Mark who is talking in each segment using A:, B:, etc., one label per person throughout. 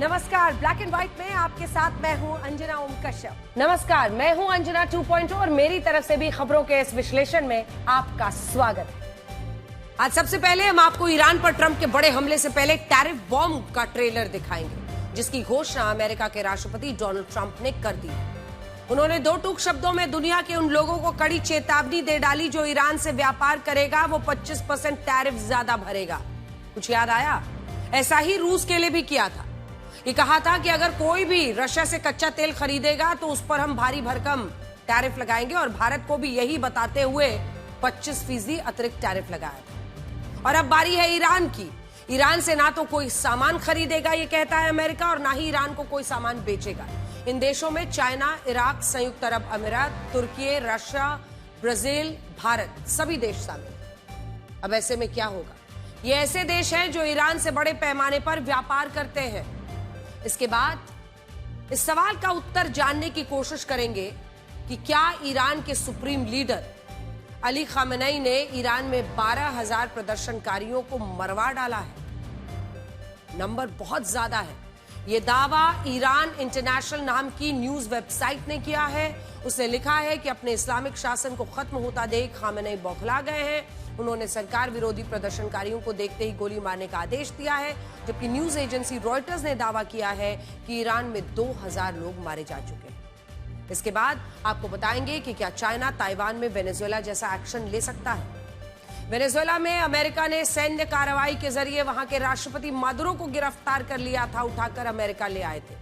A: नमस्कार, black and white में आपके साथ मैं हूं अंजना ओम कश्यप। नमस्कार, मैं हूं अंजना 2.0 और मेरी तरफ से भी खबरों के इस विश्लेषण में आपका स्वागत है। आज सबसे पहले हम आपको ईरान पर ट्रंप के बड़े हमले से पहले टैरिफ बॉम्ब का ट्रेलर दिखाएंगे, जिसकी घोषणा अमेरिका के राष्ट्रपति डोनाल्ड ट्रंप ने कर दी। उन्होंने दो टूक शब्दों में दुनिया के उन लोगों को कड़ी चेतावनी दे डाली जो ईरान से व्यापार करेगा वो 25% टैरिफ ज्यादा भरेगा। कुछ याद आया? ऐसा ही रूस के लिए भी किया था। ये कहा था कि अगर कोई भी रशिया से कच्चा तेल खरीदेगा तो उस पर हम भारी भरकम टैरिफ लगाएंगे, और भारत को भी यही बताते हुए 25% अतिरिक्त टैरिफ लगाया था। और अब बारी है ईरान की। ईरान से ना तो कोई सामान खरीदेगा, ये कहता है अमेरिका, और ना ही ईरान को कोई सामान बेचेगा। इन देशों में चाइना, इराक, संयुक्त अरब अमीरात, तुर्की, रशिया, ब्राजील, भारत सभी देश शामिल। अब ऐसे में क्या होगा? ये ऐसे देश हैं जो ईरान से बड़े पैमाने पर व्यापार करते हैं। इसके बाद इस सवाल का उत्तर जानने की कोशिश करेंगे कि क्या ईरान के सुप्रीम लीडर अली खामेनेई ने ईरान में 12,000 प्रदर्शनकारियों को मरवा डाला है। नंबर बहुत ज्यादा है। यह दावा ईरान इंटरनेशनल नाम की न्यूज वेबसाइट ने किया है। उसने लिखा है कि अपने इस्लामिक शासन को खत्म होता देख खामेनेई बौखला गए हैं। उन्होंने सरकार विरोधी प्रदर्शनकारियों को देखते ही गोली मारने का आदेश दिया है, जबकि न्यूज एजेंसी रॉयटर्स ने दावा किया है कि ईरान में 2,000 लोग मारे जा चुके हैं। इसके बाद आपको बताएंगे कि क्या चाइना ताइवान में वेनेजुएला जैसा एक्शन ले सकता है। वेनेजुएला में अमेरिका ने सैन्य कार्रवाई के जरिए वहां के राष्ट्रपति मादुरो को गिरफ्तार कर लिया था, उठाकर अमेरिका ले आए थे।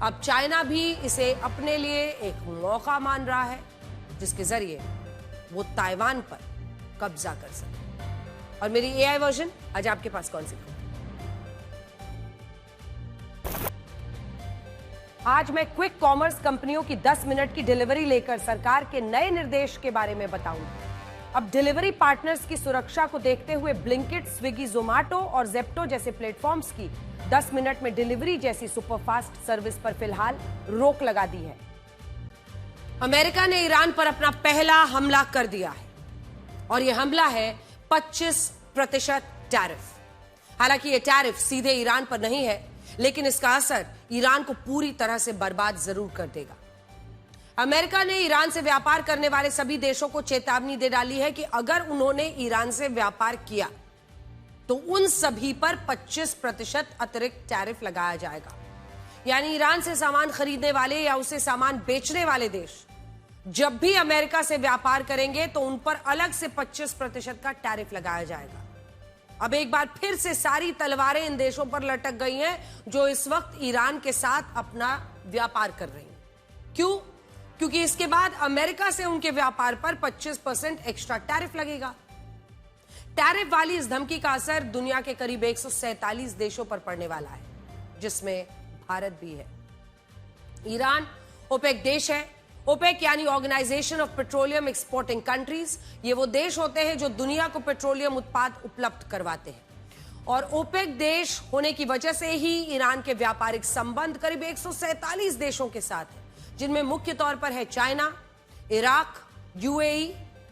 A: अब चाइना भी इसे अपने लिए एक मौका मान रहा है, जिसके जरिए वो ताइवान पर कब्जा कर सके। और मेरी एआई वर्जन आज आपके पास कौन सी खबर? आज मैं क्विक कॉमर्स कंपनियों की 10 मिनट की डिलीवरी लेकर सरकार के नए निर्देश के बारे में बताऊंगी। अब डिलीवरी पार्टनर्स की सुरक्षा को देखते हुए ब्लिंकिट, स्विगी, जोमैटो और जेप्टो जैसे प्लेटफॉर्म्स की 10 मिनट में डिलीवरी जैसी सुपरफास्ट सर्विस पर फिलहाल रोक लगा दी है। अमेरिका ने ईरान पर अपना पहला हमला कर दिया है, और यह हमला है 25% टैरिफ। हालांकि यह टैरिफ सीधे ईरान पर नहीं है, लेकिन इसका असर ईरान को पूरी तरह से बर्बाद जरूर कर देगा। अमेरिका ने ईरान से व्यापार करने वाले सभी देशों को चेतावनी दे डाली है कि अगर उन्होंने ईरान से व्यापार किया तो उन सभी पर 25% अतिरिक्त टैरिफ लगाया जाएगा। यानी ईरान से सामान खरीदने वाले या उसे सामान बेचने वाले देश जब भी अमेरिका से व्यापार करेंगे तो उन पर अलग से 25% का टैरिफ लगाया जाएगा। अब एक बार फिर से सारी तलवारें इन देशों पर लटक गई हैं जो इस वक्त ईरान के साथ अपना व्यापार कर रही हैं। क्यों? क्योंकि इसके बाद अमेरिका से उनके व्यापार पर 25% एक्स्ट्रा टैरिफ लगेगा। टैरिफ वाली इस धमकी का असर दुनिया के करीब 147 देशों पर पड़ने वाला है, जिसमें भारत भी है। ईरान ओपेक देश है। ओपेक यानी organisation of petroleum exporting countries. ये वो देश होते हैं जो दुनिया को पेट्रोलियम उत्पाद उपलब्ध करवाते हैं, और ओपेक देश होने की वजह से ही ईरान के व्यापारिक संबंध करीब 147 देशों के साथ है, जिनमें मुख्य तौर पर है चाइना, इराक, यूएई,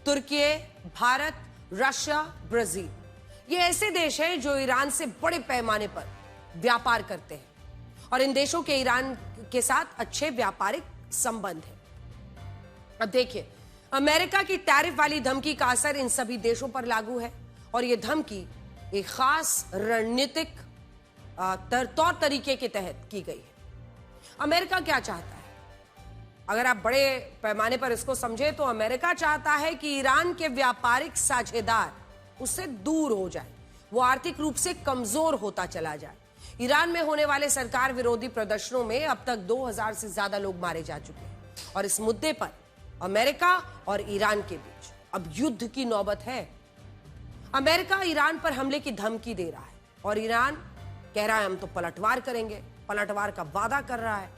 A: तुर्की, भारत, रशिया, ब्राजील। ये ऐसे देश हैं जो ईरान से बड़े पैमाने पर व्यापार करते हैं, और इन देशों के ईरान के साथ अच्छे व्यापारिक संबंध हैं। अब देखिए, अमेरिका की टैरिफ वाली धमकी का असर इन सभी देशों पर लागू है, और यह धमकी एक खास रणनीतिक तौर तरीके के तहत की गई है। अमेरिका क्या चाहता है? अगर आप बड़े पैमाने पर इसको समझे तो अमेरिका चाहता है कि ईरान के व्यापारिक साझेदार उससे दूर हो जाए, वो आर्थिक रूप से कमजोर होता चला जाए। ईरान में होने वाले सरकार विरोधी प्रदर्शनों में अब तक 2,000 से ज्यादा लोग मारे जा चुके हैं, और इस मुद्दे पर अमेरिका और ईरान के बीच अब युद्ध की नौबत है। अमेरिका ईरान पर हमले की धमकी दे रहा है, और ईरान कह रहा है हम तो पलटवार करेंगे, पलटवार का वादा कर रहा है।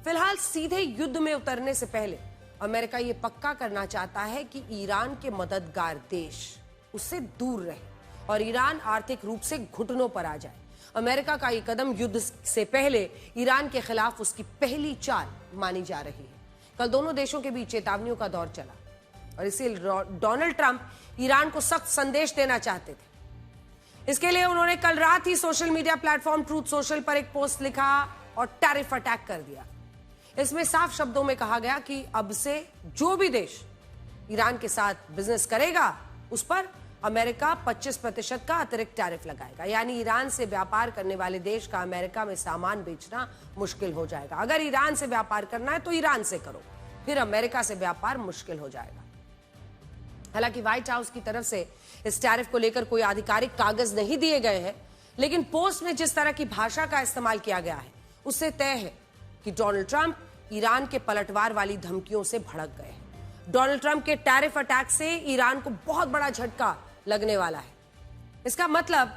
A: फिलहाल सीधे युद्ध में उतरने से पहले अमेरिका ये पक्का करना चाहता है कि ईरान के मददगार देश उससे दूर रहे और ईरान आर्थिक रूप से घुटनों पर आ जाए। अमेरिका का ये कदम युद्ध से पहले ईरान के खिलाफ उसकी पहली चाल मानी जा रही है। कल दोनों देशों के बीच चेतावनियों का दौर चला, और इसीलिए डोनाल्ड ट्रंप ईरान को सख्त संदेश देना चाहते थे। इसके लिए उन्होंने कल रात ही social media platform Truth Social पर एक पोस्ट लिखा और टैरिफ अटैक कर दिया। इसमें साफ शब्दों में कहा गया कि अब से जो भी देश ईरान के साथ बिजनेस करेगा उस पर अमेरिका 25% का अतिरिक्त टैरिफ लगाएगा। यानी ईरान से व्यापार करने वाले देश का अमेरिका में सामान बेचना मुश्किल हो जाएगा। अगर ईरान से व्यापार करना है तो ईरान से करो, फिर अमेरिका से व्यापार मुश्किल हो जाएगा। हालांकि व्हाइट हाउस की तरफ से इस टैरिफ को लेकर कोई आधिकारिक कागज नहीं दिए गए हैं, लेकिन पोस्ट में जिस तरह की भाषा का इस्तेमाल किया गया है उससे तय है कि डोनाल्ड ट्रंप ईरान के पलटवार वाली धमकियों से भड़क गए हैं। डोनाल्ड ट्रंप के टैरिफ अटैक से ईरान को बहुत बड़ा झटका लगने वाला है। इसका मतलब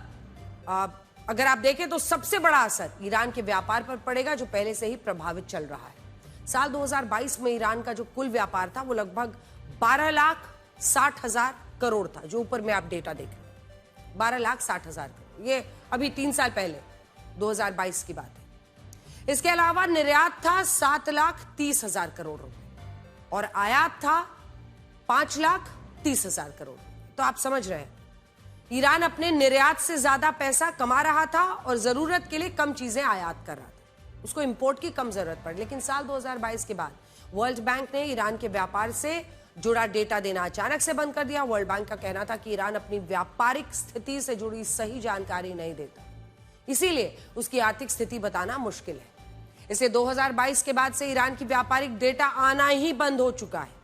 A: अगर आप देखें तो सबसे बड़ा असर ईरान के व्यापार पर पड़ेगा, जो पहले से ही प्रभावित चल रहा है। साल 2022 में ईरान का जो कुल व्यापार था वो लगभग 12,60,000 करोड़ था, जो ऊपर में आप डेटा देख रहे हैं 12,60,000 करोड़। ये अभी 3 साल पहले 2022 की बात है। इसके अलावा निर्यात था 7,30,000 करोड़ रुपए और आयात था 5,30,000 करोड़। तो आप समझ रहे हैं ईरान अपने निर्यात से ज्यादा पैसा कमा रहा था और जरूरत के लिए कम चीजें आयात कर रहा था। उसको इंपोर्ट की कम जरूरत पड़ी। लेकिन साल 2022 के बाद वर्ल्ड बैंक ने ईरान के व्यापार से जुड़ा डेटा देना अचानक से बंद कर दिया। वर्ल्ड बैंक का कहना था कि ईरान अपनी व्यापारिक स्थिति से जुड़ी सही जानकारी नहीं देता, इसीलिए उसकी आर्थिक स्थिति बताना मुश्किल है। इसे 2022 के बाद से ईरान की व्यापारिक डेटा आना ही बंद हो चुका है।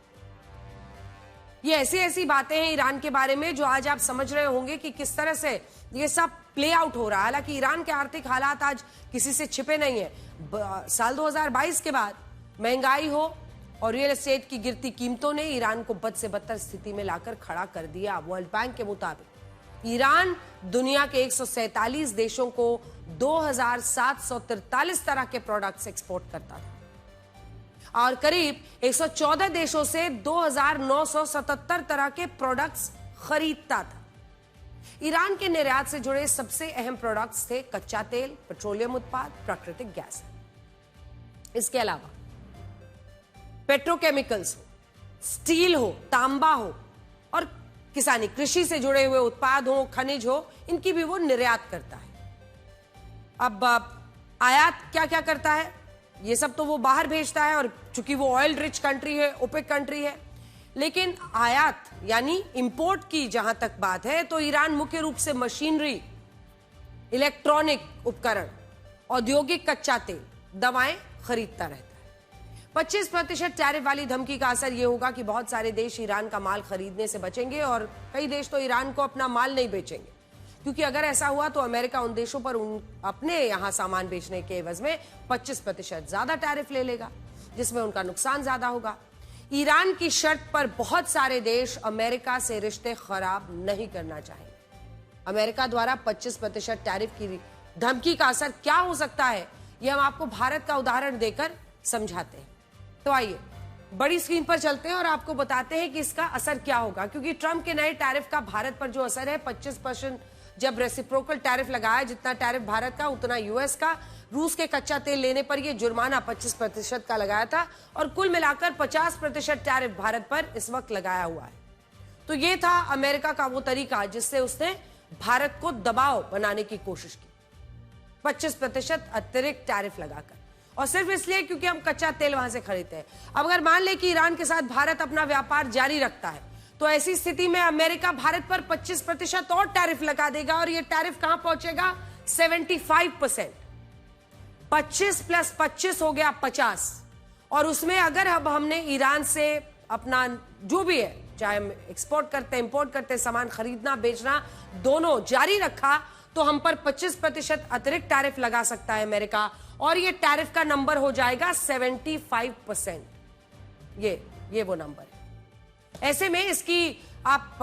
A: ये ऐसी बातें हैं ईरान के बारे में जो आज आप समझ रहे होंगे कि किस तरह से ये सब प्ले आउट हो रहा है। हालांकि ईरान के आर्थिक हालात आज किसी से छिपे नहीं है। साल 2022 के बाद महंगाई हो और रियल एस्टेट की गिरती कीमतों ने ईरान को बद से बदतर स्थिति में लाकर खड़ा कर दिया। वर्ल्ड बैंक के मुताबिक ईरान दुनिया के 147 देशों को 2,743 तरह के प्रोडक्ट्स एक्सपोर्ट करता था और करीब 114 देशों से 2,977 तरह के प्रोडक्ट्स खरीदता था। ईरान के निर्यात से जुड़े सबसे अहम प्रोडक्ट्स थे कच्चा तेल, पेट्रोलियम उत्पाद, प्राकृतिक गैस। इसके अलावा पेट्रोकेमिकल्स हो, स्टील हो, तांबा हो और किसानी कृषि से जुड़े हुए उत्पाद हो, खनिज हो, इनकी भी वो निर्यात करता है। अब आयात क्या क्या करता है, ये सब तो वो बाहर भेजता है और चूंकि वो ऑयल रिच कंट्री है, ओपेक कंट्री है। लेकिन आयात यानी इंपोर्ट की जहां तक बात है तो ईरान मुख्य रूप से मशीनरी, इलेक्ट्रॉनिक उपकरण, औद्योगिक कच्चा तेल, दवाएं खरीदता रहता है। 25% टैरिफ वाली धमकी का असर यह होगा कि बहुत सारे देश ईरान का माल खरीदने से बचेंगे और कई देश तो ईरान को अपना माल नहीं बेचेंगे, क्योंकि अगर ऐसा हुआ तो अमेरिका उन देशों पर अपने यहां सामान बेचने के एवज में 25% ज्यादा टैरिफ ले लेगा, जिसमें उनका नुकसान ज्यादा होगा। ईरान की शर्त पर बहुत सारे देश अमेरिका से रिश्ते खराब नहीं करना चाहेंगे। अमेरिका द्वारा 25% टैरिफ की धमकी का असर क्या हो सकता है, यह हम आपको भारत का उदाहरण देकर समझाते हैं। तो आइए बड़ी स्क्रीन पर चलते हैं और आपको बताते हैं कि इसका असर क्या होगा, क्योंकि ट्रंप के नए टैरिफ का भारत पर जो असर है, 25% जब रेसिप्रोकल टैरिफ लगाया, जितना टैरिफ भारत का उतना यूएस का। रूस के कच्चा तेल लेने पर यह जुर्माना 25% का लगाया था और कुल मिलाकर 50% टैरिफ भारत पर इस वक्त लगाया हुआ है। तो यह था अमेरिका का वो तरीका जिससे उसने भारत को दबाव बनाने की कोशिश की, 25% अतिरिक्त टैरिफ लगाकर, और सिर्फ इसलिए क्योंकि हम कच्चा तेल वहां से खरीदते हैं। अब अगर मान ले कि ईरान के साथ भारत अपना व्यापार जारी रखता है तो ऐसी स्थिति में अमेरिका भारत पर 25% और टैरिफ लगा देगा और यह टैरिफ कहां पहुंचेगा, 75%। 25 + 25 हो गया 50। और उसमें अगर अब हमने ईरान से अपना जो भी है, चाहे हम एक्सपोर्ट करते, इंपोर्ट करते, सामान खरीदना बेचना दोनों जारी रखा, तो हम पर 25% अतिरिक्त टैरिफ लगा सकता है अमेरिका और ये टैरिफ का नंबर हो जाएगा 75%। ये वो नंबर है। ऐसे में इसकी आप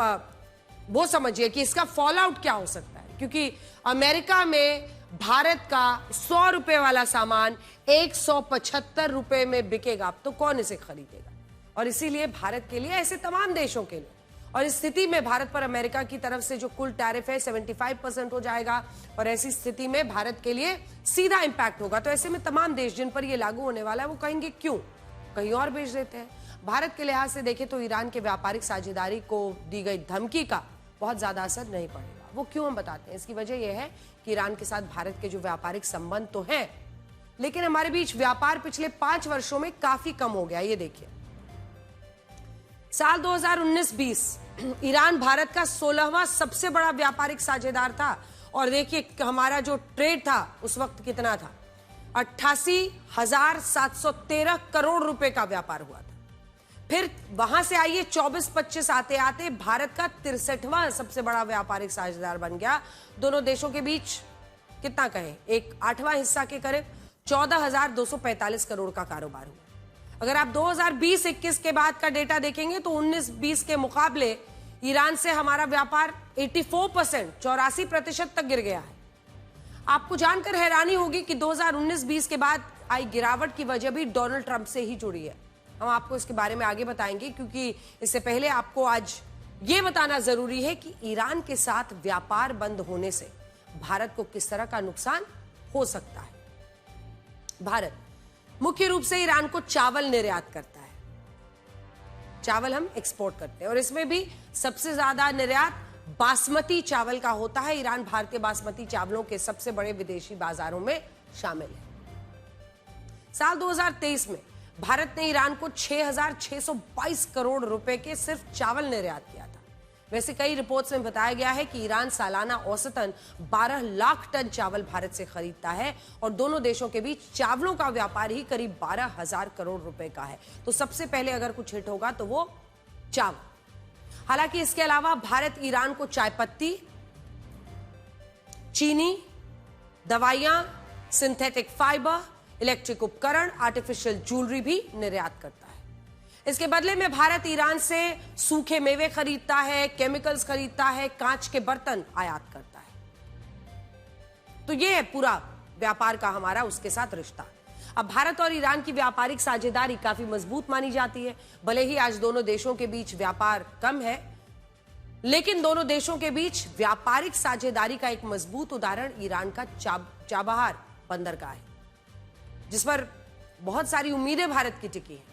A: वो समझिए कि इसका फॉल आउट क्या हो सकता है, क्योंकि अमेरिका में भारत का 100 रुपए वाला सामान 175 रुपए में बिकेगा, तो कौन इसे खरीदेगा। और इसीलिए भारत के लिए, ऐसे तमाम देशों के लिए, और इस स्थिति में भारत पर अमेरिका की तरफ से जो कुल टैरिफ है 75% हो जाएगा और ऐसी स्थिति में भारत के लिए सीधा इंपैक्ट होगा। तो ऐसे में तमाम देश जिन पर यह लागू होने वाला है वो कहेंगे क्यों, कहीं और बेच देते हैं। भारत के लिहाज से देखें तो ईरान के व्यापारिक साझेदारी को दी गई धमकी का बहुत ज्यादा असर नहीं पड़ेगा। वो क्यों हम बताते हैं? इसकी वजह यह है कि ईरान के साथ भारत के जो व्यापारिक संबंध तो हैं, लेकिन हमारे बीच व्यापार पिछले 5 वर्षों में काफी कम हो गया। ये देखिए, साल 2019-20 ईरान भारत का 16वां सबसे बड़ा व्यापारिक साझेदार था। और देखिए हमारा जो ट्रेड था उस वक्त कितना था, 88,713 करोड़ रुपए का व्यापार हुआ था। फिर वहां से आइए 24-25 आते आते भारत का 63वां सबसे बड़ा व्यापारिक साझेदार बन गया। दोनों देशों के बीच कितना कहें, एक 8वां हिस्सा के करीब 14,245 करोड़ का कारोबार हुआ। अगर आप 2020-21 के बाद का डेटा देखेंगे तो 19-20 के मुकाबले ईरान से हमारा व्यापार 84%, 84% तक गिर गया है। आपको जानकर हैरानी होगी कि 2019-20 के बाद आई गिरावट की वजह भी डोनाल्ड ट्रंप से ही जुड़ी है। हम आपको इसके बारे में आगे बताएंगे, क्योंकि इससे पहले आपको आज ये बताना जरूरी है कि ईरान के साथ व्यापार बंद होने से भारत को किस तरह का नुकसान हो सकता है। भारत मुख्य रूप से ईरान को चावल निर्यात करता है, चावल हम एक्सपोर्ट करते हैं, और इसमें भी सबसे ज्यादा निर्यात बासमती चावल का होता है। ईरान भारतीय बासमती चावलों के सबसे बड़े विदेशी बाजारों में शामिल है। साल 2023 में भारत ने ईरान को 6,622 करोड़ रुपए के सिर्फ चावल निर्यात किया था। वैसे कई रिपोर्ट्स में बताया गया है कि ईरान सालाना औसतन 12 लाख टन चावल भारत से खरीदता है, और दोनों देशों के बीच चावलों का व्यापार ही करीब 12,000 करोड़ रुपए का है। तो सबसे पहले अगर कुछ हिट होगा तो वो चावल। हालांकि इसके अलावा भारत ईरान को चाय पत्ती, चीनी, दवाइयां, सिंथेटिक फाइबर, इलेक्ट्रिक उपकरण, आर्टिफिशियल ज्वेलरी भी निर्यात करता है। इसके बदले में भारत ईरान से सूखे मेवे खरीदता है, केमिकल्स खरीदता है, कांच के बर्तन आयात करता है। तो ये है पूरा व्यापार का हमारा उसके साथ रिश्ता। अब भारत और ईरान की व्यापारिक साझेदारी काफी मजबूत मानी जाती है। भले ही आज दोनों देशों के बीच व्यापार कम है, लेकिन दोनों देशों के बीच व्यापारिक साझेदारी का एक मजबूत उदाहरण ईरान का चाबहार बंदरगाह है, जिस पर बहुत सारी उम्मीदें भारत की टिकी हैं।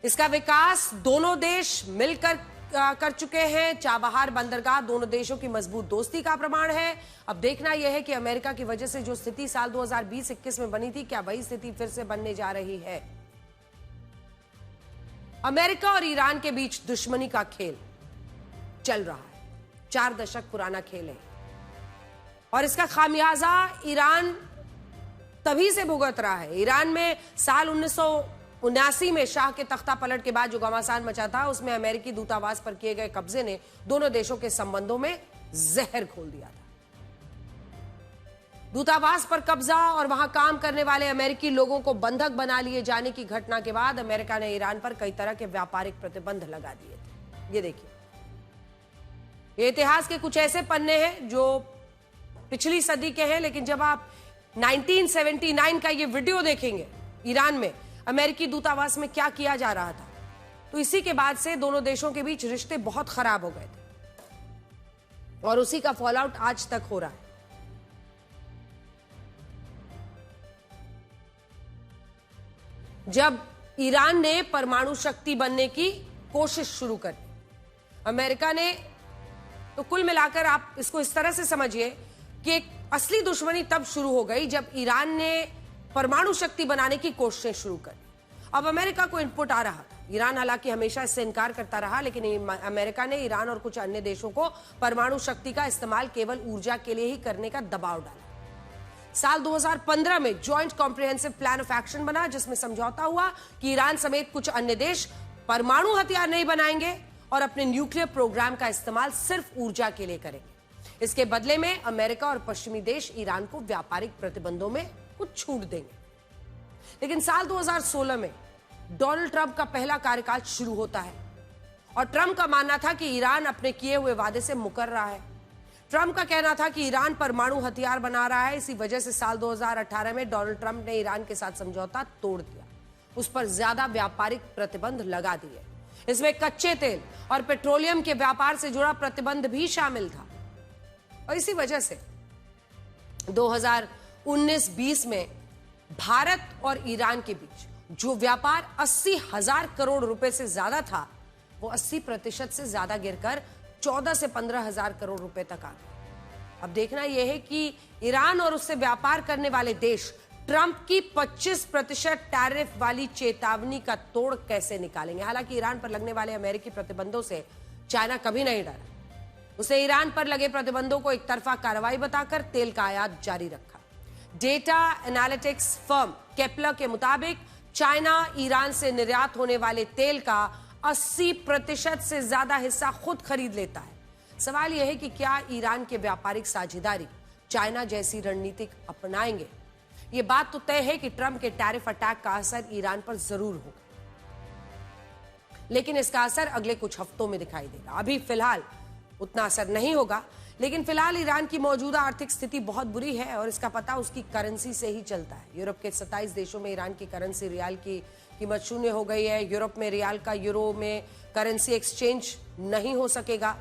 A: इसका विकास दोनों देश मिलकर कर चुके हैं। चाबहार बंदरगाह दोनों देशों की मजबूत दोस्ती का प्रमाण है। अब देखना यह है कि अमेरिका की वजह से जो स्थिति साल 2020-21 में बनी थी, क्या वही स्थिति फिर से बनने जा रही है। अमेरिका और ईरान के बीच दुश्मनी का खेल चल रहा है, 4 दशक पुराना खेल है, और इसका खामियाजा ईरान तभी से भुगत रहा है। ईरान में साल 1979 में शाह के तख्ता पलट के बाद जो घमासान मचा था, उसमें अमेरिकी दूतावास पर किए गए कब्जे ने दोनों देशों के संबंधों में जहर घोल दिया था। दूतावास पर कब्जा और वहां काम करने वाले अमेरिकी लोगों को बंधक बना लिए जाने की घटना के बाद अमेरिका ने ईरान पर कई तरह के व्यापारिक प्रतिबंध लगा दिए थे। ये देखिए, ये इतिहास के कुछ ऐसे पन्ने हैं जो पिछली सदी के हैं, लेकिन जब आप 1979 का ये वीडियो देखेंगे ईरान में अमेरिकी दूतावास में क्या किया जा रहा था, तो इसी के बाद से दोनों देशों के बीच रिश्ते बहुत खराब हो गए थे, और उसी का फॉलआउट आज तक हो रहा है। जब ईरान ने परमाणु शक्ति बनने की कोशिश शुरू कर दी, अमेरिका ने, तो कुल मिलाकर आप इसको इस तरह से समझिए कि एक असली दुश्मनी तब शुरू हो गई जब ईरान ने परमाणु शक्ति बनाने की कोशिशें शुरू कर दी। अब अमेरिका को इनपुट आ रहा था। ईरान हालांकि हमेशा इससे इनकार करता रहा, लेकिन अमेरिका ने ईरान और कुछ अन्य देशों को परमाणु शक्ति का इस्तेमाल केवल ऊर्जा के लिए ही करने का दबाव डाला। साल 2015 में joint comprehensive plan of action बना, जिसमें समझौता हुआ कि ईरान समेत कुछ अन्य देश परमाणु हथियार नहीं बनाएंगे और अपने न्यूक्लियर प्रोग्राम का इस्तेमाल सिर्फ ऊर्जा के लिए करेंगे। इसके बदले में अमेरिका और पश्चिमी देश ईरान को व्यापारिक प्रतिबंधों में कुछ छूट देंगे। लेकिन साल 2016 में डोनाल्ड ट्रंप का पहला कार्यकाल शुरू होता है, और ट्रंप का मानना था कि ईरान अपने किए हुए वादे से मुकर रहा है। ट्रंप का कहना था कि ईरान परमाणु हथियार बना रहा है। इसी वजह से साल 2018 में डोनाल्ड ट्रंप ने ईरान के साथ समझौता तोड़ दिया, उस पर ज्यादा व्यापारिक प्रतिबंध लगा दिए। इसमें कच्चे तेल और पेट्रोलियम के व्यापार से जुड़ा प्रतिबंध भी शामिल था। और इसी वजह से 2019-20 में भारत और ईरान के बीच जो व्यापार 80,000 करोड़ रुपए से ज्यादा था, वो 80% से ज्यादा गिरकर 14 से 15 हजार करोड़ रुपए तक आ गए। अब देखना यह है कि ईरान और उससे व्यापार करने वाले देश ट्रंप की 25% टैरिफ वाली चेतावनी का तोड़ कैसे निकालेंगे। हालांकि ईरान पर लगने वाले अमेरिकी प्रतिबंधों से चाइना कभी नहीं डरा। उसने ईरान पर लगे प्रतिबंधों को एक तरफा कार्रवाई बताकर तेल का आयात जारी रखा। डेटा एनालिटिक्स फर्म केपलर के मुताबिक चाइना ईरान से निर्यात होने वाले तेल का 80% से ज्यादा हिस्सा खुद खरीद लेता है। सवाल यह है कि क्या ईरान के व्यापारिक साझेदारी चाइना जैसी रणनीति अपनाएंगे। यह बात तो तय है कि ट्रंप के टैरिफ अटैक का असर ईरान पर जरूर होगा, लेकिन इसका असर अगले कुछ हफ्तों में दिखाई देगा। अभी फिलहाल उतना असर नहीं होगा, लेकिन फिलहाल ईरान की मौजूदा आर्थिक स्थिति बहुत बुरी है और इसका पता उसकी करेंसी से ही चलता है। यूरोप के 27 देशों में ईरान की करेंसी रियाल की कीमत 0 हो गई है। यूरोप में रियाल का यूरो में करेंसी एक्सचेंज नहीं हो सकेगा।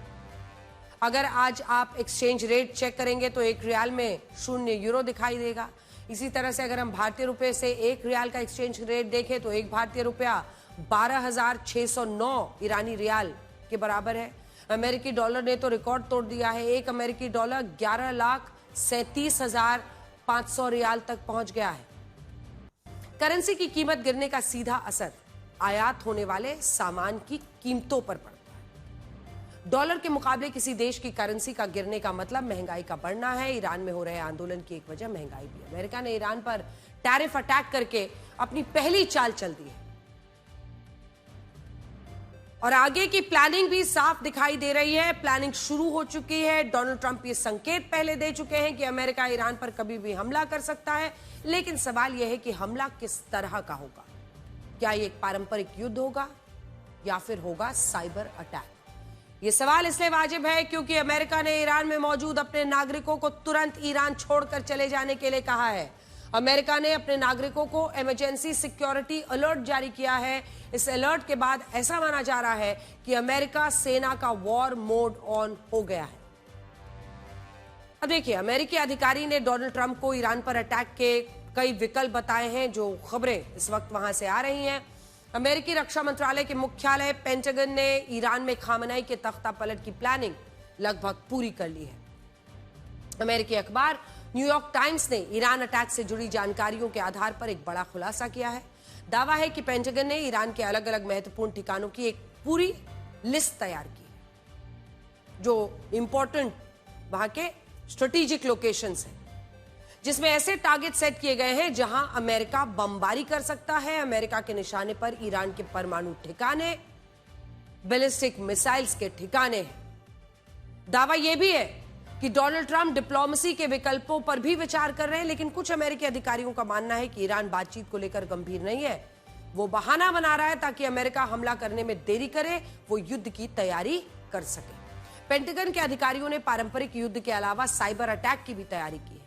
A: अगर आज आप एक्सचेंज रेट चेक करेंगे तो एक रियाल में 0 यूरो दिखाई देगा। इसी तरह से अगर हम भारतीय रुपए से एक रियाल का एक्सचेंज रेट देखें तो एक भारतीय रुपया 12,609 ईरानी रियाल के बराबर है। अमेरिकी डॉलर ने तो रिकॉर्ड तोड़ दिया है। एक अमेरिकी डॉलर 11,37,500 रियाल तक पहुंच गया है। करेंसी की कीमत गिरने का सीधा असर आयात होने वाले सामान की कीमतों पर पड़ता है। डॉलर के मुकाबले किसी देश की करेंसी का गिरने का मतलब महंगाई का बढ़ना है। ईरान में हो रहे आंदोलन की एक वजह महंगाई भी है। अमेरिका ने ईरान पर टैरिफ अटैक करके अपनी पहली चाल चल दी है और आगे की प्लानिंग भी साफ दिखाई दे रही है। प्लानिंग शुरू हो चुकी है। डोनाल्ड ट्रंप ये संकेत पहले दे चुके हैं कि अमेरिका ईरान पर कभी भी हमला कर सकता है, लेकिन सवाल यह है कि हमला किस तरह का होगा। क्या ये एक पारंपरिक युद्ध होगा या फिर होगा साइबर अटैक। ये सवाल इसलिए वाजिब है क्योंकि अमेरिका ने ईरान में मौजूद अपने नागरिकों को तुरंत ईरान छोड़कर चले जाने के लिए कहा है। अमेरिका ने अपने नागरिकों को इमरजेंसी सिक्योरिटी अलर्ट जारी किया है। इस अलर्ट के बाद ऐसा माना जा रहा है कि अमेरिका सेना का वॉर मोड ऑन हो गया है। अब देखिए, अमेरिकी अधिकारी ने डोनाल्ड ट्रंप को ईरान पर अटैक के कई विकल्प बताए हैं। जो खबरें इस वक्त वहां से आ रही हैं, अमेरिकी रक्षा मंत्रालय के मुख्यालय पेंटागन ने ईरान में खामनेई के तख्ता पलट की प्लानिंग लगभग पूरी कर ली है। अमेरिकी अखबार न्यूयॉर्क टाइम्स ने ईरान अटैक से जुड़ी जानकारियों के आधार पर एक बड़ा खुलासा किया है। दावा है कि पेंटागन ने ईरान के अलग अलग महत्वपूर्ण ठिकानों की एक पूरी लिस्ट तैयार की है, जो इंपॉर्टेंट वहां के स्ट्रेटेजिक लोकेशंस हैं, जिसमें ऐसे टारगेट सेट किए गए हैं जहां अमेरिका बमबारी कर सकता है। अमेरिका के निशाने पर ईरान के परमाणु ठिकाने, बैलिस्टिक मिसाइल्स के ठिकाने हैं। दावा यह भी है कि डोनाल्ड ट्रंप डिप्लोमेसी के विकल्पों पर भी विचार कर रहे हैं, लेकिन कुछ अमेरिकी अधिकारियों का मानना है कि ईरान बातचीत को लेकर गंभीर नहीं है। वो बहाना बना रहा है ताकि अमेरिका हमला करने में देरी करे, वो युद्ध की तैयारी कर सके। पेंटागन के अधिकारियों ने पारंपरिक युद्ध के अलावा साइबर अटैक की भी तैयारी की है।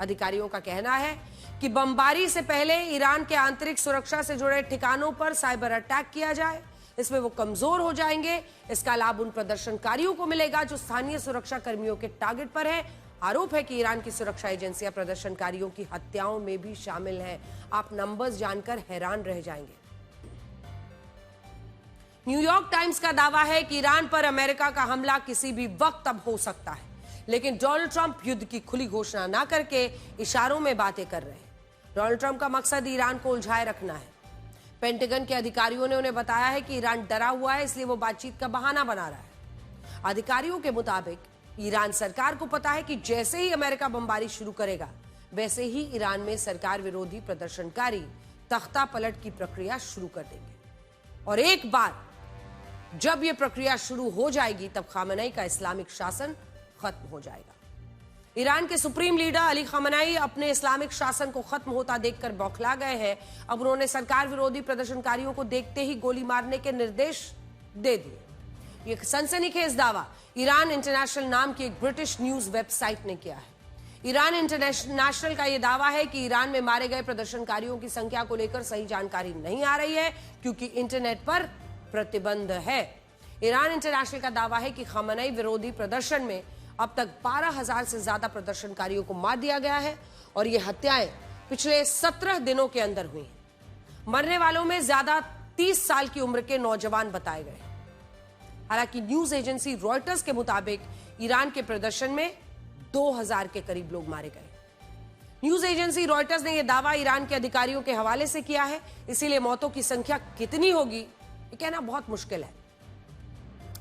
A: अधिकारियों का कहना है कि बमबारी से पहले ईरान के आंतरिक सुरक्षा से जुड़े ठिकानों पर साइबर अटैक किया जाए। इसमें वो कमजोर हो जाएंगे। इसका लाभ उन प्रदर्शनकारियों को मिलेगा जो स्थानीय सुरक्षा कर्मियों के टारगेट पर है। आरोप है कि ईरान की सुरक्षा एजेंसियां प्रदर्शनकारियों की हत्याओं में भी शामिल हैं। आप नंबर्स जानकर हैरान रह जाएंगे। न्यूयॉर्क टाइम्स का दावा है कि ईरान पर अमेरिका का हमला किसी भी वक्त अब हो सकता है, लेकिन डोनाल्ड ट्रंप युद्ध की खुली घोषणा ना करके इशारों में बातें कर रहे हैं। डोनाल्ड ट्रंप का मकसद ईरान को उलझाए रखना है। पेंटागन के अधिकारियों ने उन्हें बताया है कि ईरान डरा हुआ है, इसलिए वो बातचीत का बहाना बना रहा है। अधिकारियों के मुताबिक ईरान सरकार को पता है कि जैसे ही अमेरिका बमबारी शुरू करेगा, वैसे ही ईरान में सरकार विरोधी प्रदर्शनकारी तख्ता पलट की प्रक्रिया शुरू कर देंगे और एक बार जब यह प्रक्रिया शुरू हो जाएगी तब खामनेई का इस्लामिक शासन खत्म हो जाएगा। ईरान के सुप्रीम लीडर अली खामनेई अपने इस्लामिक शासन को खत्म होता देखकर बौखला गए हैं। अब उन्होंने सरकार विरोधी प्रदर्शनकारियों को देखते ही गोली मारने के निर्देश दे दिए। यह सनसनीखेज दावा ईरान इंटरनेशनल नाम की एक ब्रिटिश न्यूज वेबसाइट ने किया है। ईरान इंटरनेशनल का यह दावा है कि ईरान में मारे गए प्रदर्शनकारियों की संख्या को लेकर सही जानकारी नहीं आ रही है, क्योंकि इंटरनेट पर प्रतिबंध है। ईरान इंटरनेशनल का दावा है कि खामनेई विरोधी प्रदर्शन में अब तक 12,000 से ज्यादा प्रदर्शनकारियों को मार दिया गया है और ये हत्याएं पिछले 17 दिनों के अंदर हुई हैं। मरने वालों में ज्यादा 30 साल की उम्र के नौजवान बताए गए। हालांकि न्यूज एजेंसी रॉयटर्स के मुताबिक ईरान के प्रदर्शन में 2000 के करीब लोग मारे गए। न्यूज एजेंसी रॉयटर्स ने यह दावा ईरान के अधिकारियों के हवाले से किया है, इसीलिए मौतों की संख्या कितनी होगी ये कहना बहुत मुश्किल है।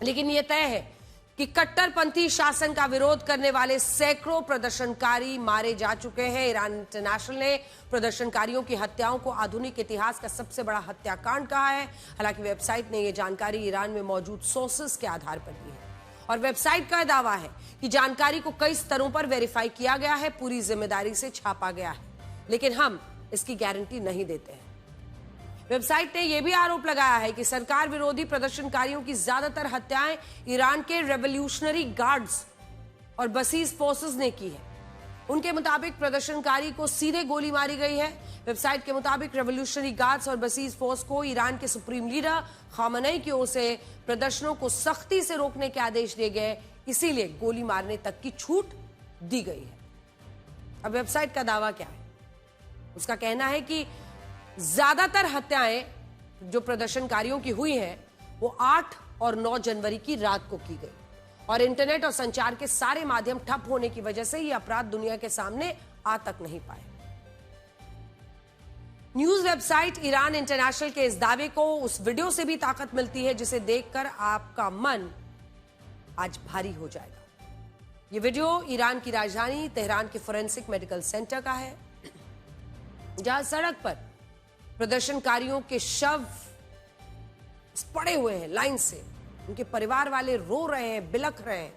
A: लेकिन यह तय है कि कट्टरपंथी शासन का विरोध करने वाले सैकड़ों प्रदर्शनकारी मारे जा चुके हैं। ईरान इंटरनेशनल ने प्रदर्शनकारियों की हत्याओं को आधुनिक इतिहास का सबसे बड़ा हत्याकांड कहा है। हालांकि वेबसाइट ने यह जानकारी ईरान में मौजूद सोर्सेस के आधार पर दी है और वेबसाइट का दावा है कि जानकारी को कई स्तरों पर वेरीफाई किया गया है, पूरी जिम्मेदारी से छापा गया है, लेकिन हम इसकी गारंटी नहीं देते हैं। वेबसाइट ने यह भी आरोप लगाया है कि सरकार विरोधी प्रदर्शनकारियों की ज्यादातर हत्याएं ईरान के रेवोल्यूशनरी गार्ड्स और बसीज फोर्सेस ने की है। उनके मुताबिक प्रदर्शनकारी को सीधे गोली मारी गई है। वेबसाइट के मुताबिक रेवोल्यूशनरी गार्ड्स और बसीज फोर्स को ईरान के सुप्रीम लीडर खामेनेई की ओर से प्रदर्शनों को सख्ती से रोकने के आदेश दिए गए, इसीलिए गोली मारने तक की छूट दी गई है। अब वेबसाइट का दावा क्या है? उसका कहना है कि ज्यादातर हत्याएं जो प्रदर्शनकारियों की हुई हैं वो 8 और 9 जनवरी की रात को की गई और इंटरनेट और संचार के सारे माध्यम ठप होने की वजह से ये अपराध दुनिया के सामने आ तक नहीं पाए। न्यूज वेबसाइट ईरान इंटरनेशनल के इस दावे को उस वीडियो से भी ताकत मिलती है जिसे देखकर आपका मन आज भारी हो जाएगा। ये वीडियो ईरान की राजधानी तेहरान के फोरेंसिक मेडिकल सेंटर का है, जहां सड़क पर प्रदर्शनकारियों के शव पड़े हुए हैं लाइन से। उनके परिवार वाले रो रहे हैं, बिलख रहे हैं।